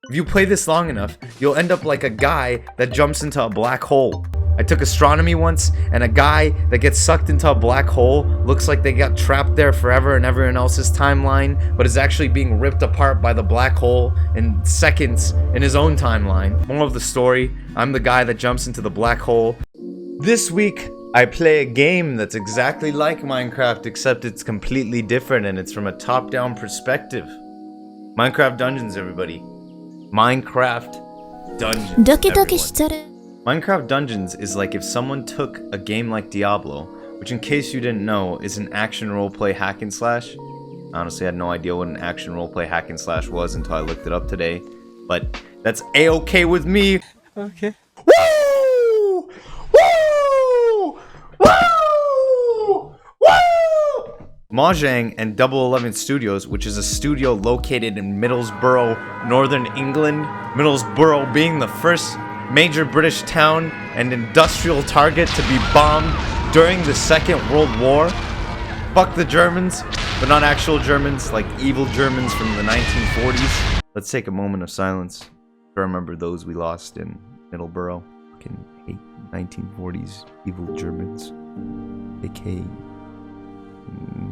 If you play this long enough, you'll end up like a guy that jumps into a black hole. I took astronomy once, and a guy that gets sucked into a black hole looks like they got trapped there forever in everyone else's timeline, but is actually being ripped apart by the black hole in seconds in his own timeline. Moral of the story, I'm the guy that jumps into the black hole. This week, I play a game that's exactly like Minecraft, except it's completely different and it's from a top-down perspective. Minecraft Dungeons, everybody. Minecraft Dungeons. ドキドキしちゃる。 Minecraft Dungeons is like if someone took a game like Diablo, which in case you didn't know is an action roleplay hack and slash. Honestly, I had no idea what an action roleplay hack and slash was until I looked it up today, but that's a-okay with me. Okay. Woo! Woo! Woo! Woo! Mojang and Double 11 Studios, which is a studio located in Middlesbrough, Northern England, Middlesbrough being the first major British town and industrial target to be bombed during the Second World War. Fuck the Germans, but not actual Germans, like evil Germans from the 1940s. Let's take a moment of silence to remember those we lost in Middlesbrough. Fucking hate 1940s evil Germans, aka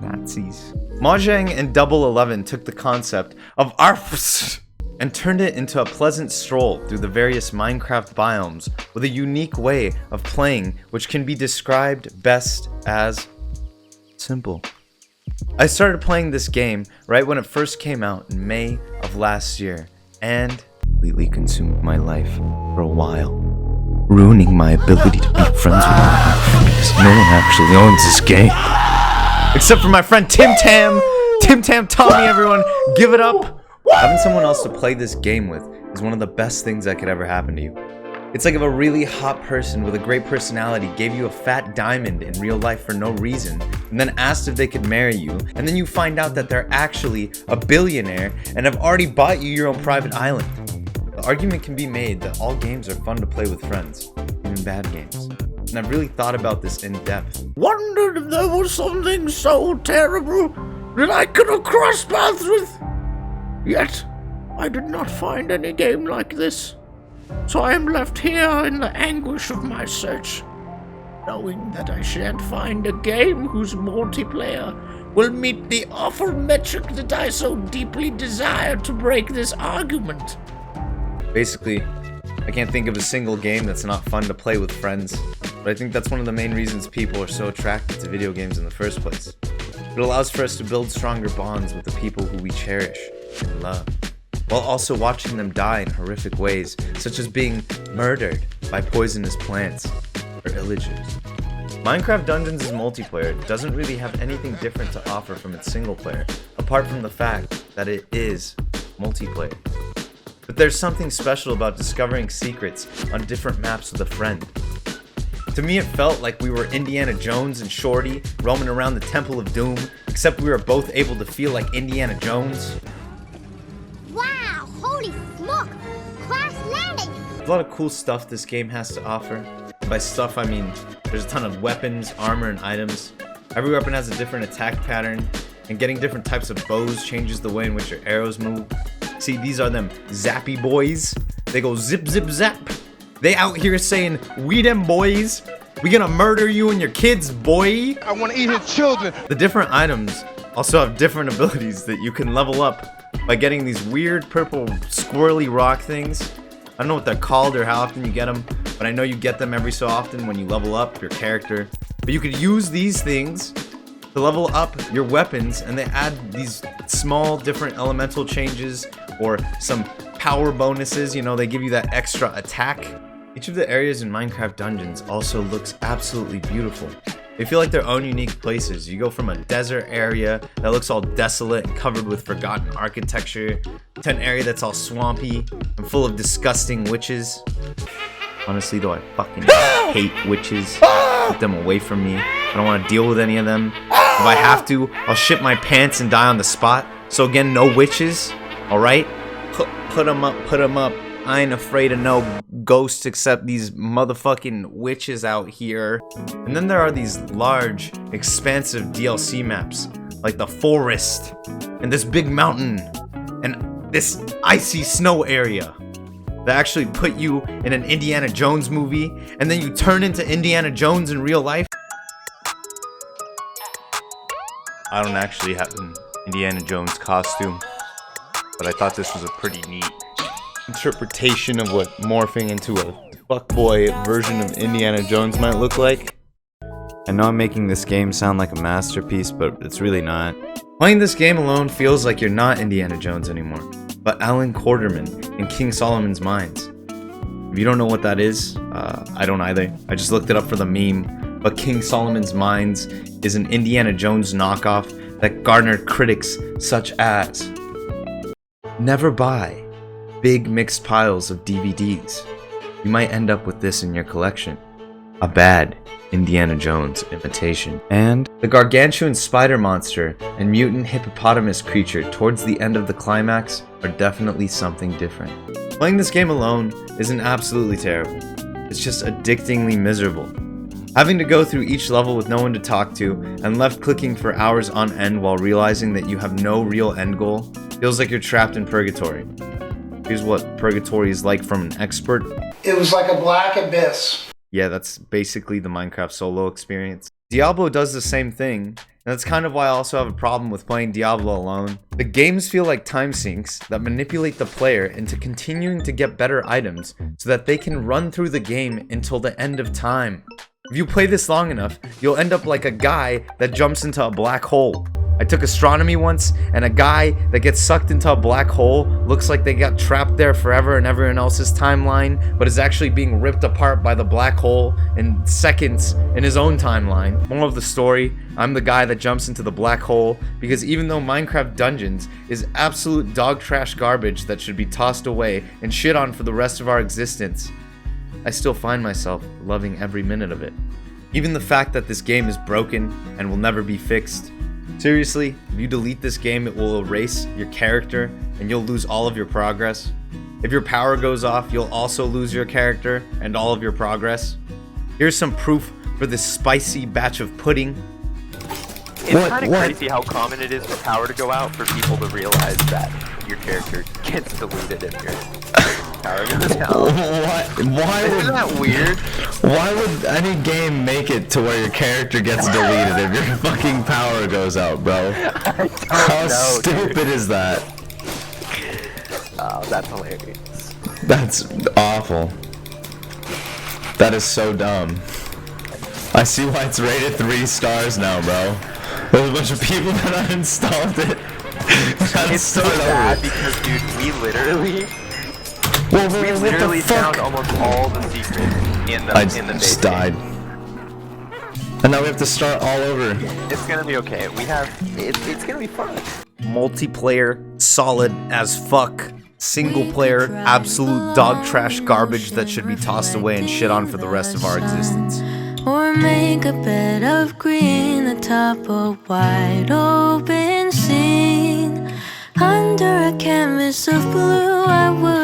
Nazis. Mojang and Double 11 took the concept of ARPHS and turned it into a pleasant stroll through the various Minecraft biomes with a unique way of playing which can be described best as simple. I started playing this game right when it first came out in May of last year and completely consumed my life for a while, ruining my ability to be friends with anyone because no one actually owns this game. Except for my friend Tim Tam! Tim Tam Tommy, everyone, give it up! Having someone else to play this game with is one of the best things that could ever happen to you. It's like if a really hot person with a great personality gave you a fat diamond in real life for no reason, and then asked if they could marry you, and then you find out that they're actually a billionaire and have already bought you your own private island. The argument can be made that all games are fun to play with friends, even bad games. And I've really thought about this in depth. Wondered if there was something so terrible that I could have crossed paths with. Yet, I did not find any game like this, so I am left here in the anguish of my search, knowing that I shan't find a game whose multiplayer will meet the awful metric that I so deeply desire to break this argument. Basically, I can't think of a single game that's not fun to play with friends, but I think that's one of the main reasons people are so attracted to video games in the first place. It allows for us to build stronger bonds with the people who we cherish and love, while also watching them die in horrific ways, such as being murdered by poisonous plants or illagers. Minecraft Dungeons' multiplayer doesn't really have anything different to offer from its single player, apart from the fact that it is multiplayer. But there's something special about discovering secrets on different maps with a friend. To me, it felt like we were Indiana Jones and Shorty roaming around the Temple of Doom, except we were both able to feel like Indiana Jones. Wow, holy smoke! Crash landing! There's a lot of cool stuff this game has to offer. By stuff, I mean there's a ton of weapons, armor, and items. Every weapon has a different attack pattern, and getting different types of bows changes the way in which your arrows move. See, these are them zappy boys. They go zip, zip, zap. They out here saying, we them boys. We gonna murder you and your kids, boy. I wanna eat his children. The different items also have different abilities that you can level up by getting these weird purple squirrely rock things. I don't know what they're called or how often you get them, but I know you get them every so often when you level up your character. But you could use these things to level up your weapons, and they add these small different elemental changes or some power bonuses. You know, they give you that extra attack. Each of the areas in Minecraft Dungeons also looks absolutely beautiful. They feel like their own unique places. You go from a desert area that looks all desolate and covered with forgotten architecture to an area that's all swampy and full of disgusting witches. Honestly though, I fucking hate witches. Get them away from me. I don't want to deal with any of them. If I have to, I'll shit my pants and die on the spot. So again, no witches, alright? Put them up, put them up. I ain't afraid of no ghosts except these motherfucking witches out here. And then there are these large, expansive DLC maps, like the forest, and this big mountain. And this icy snow area that actually put you in an Indiana Jones movie, and then you turn into Indiana Jones in real life. I don't actually have an Indiana Jones costume, but I thought this was a pretty neat interpretation of what morphing into a fuckboy version of Indiana Jones might look like. I know I'm making this game sound like a masterpiece, but it's really not. Playing this game alone feels like you're not Indiana Jones anymore, but Alan Quarterman in King Solomon's Mines. If you don't know what that is, I don't either. I just looked it up for the meme, but King Solomon's Mines is an Indiana Jones knockoff that garnered critics such as: never buy big mixed piles of DVDs. You might end up with this in your collection. A bad Indiana Jones imitation. And the gargantuan spider monster and mutant hippopotamus creature towards the end of the climax are definitely something different. Playing this game alone isn't absolutely terrible. It's just addictingly miserable. Having to go through each level with no one to talk to and left clicking for hours on end while realizing that you have no real end goal feels like you're trapped in purgatory. Here's what purgatory is like from an expert. It was like a black abyss. Yeah, that's basically the Minecraft solo experience. Diablo does the same thing, and that's kind of why I also have a problem with playing Diablo alone. The games feel like time sinks that manipulate the player into continuing to get better items so that they can run through the game until the end of time. If you play this long enough, you'll end up like a guy that jumps into a black hole. I took astronomy once, and a guy that gets sucked into a black hole looks like they got trapped there forever in everyone else's timeline, but is actually being ripped apart by the black hole in seconds in his own timeline. Moral of the story, I'm the guy that jumps into the black hole, because even though Minecraft Dungeons is absolute dog trash garbage that should be tossed away and shit on for the rest of our existence, I still find myself loving every minute of it. Even the fact that this game is broken and will never be fixed. Seriously, if you delete this game, it will erase your character and you'll lose all of your progress. If your power goes off, you'll also lose your character and all of your progress. Here's some proof for this spicy batch of pudding. It's kind of crazy how common it is for power to go out for people to realize that your character gets deleted if your power goes out. Why Isn't that weird? Why would any game make it to where your character gets deleted if your fucking power goes out, bro? How stupid is that? Oh, that's hilarious. That's awful. That is so dumb. I see why it's rated 3 stars now, bro. There's a bunch of people that uninstalled it. It's so sad because, dude, we literally found almost all the secrets in the base just died. And now we have to start all over. It's gonna be okay. It's gonna be fun. Multiplayer, solid as fuck. Single player, absolute dog trash garbage that should be tossed away and shit on for the rest of our existence. Or make a bed of green atop a wide open scene. Under a canvas of blue I would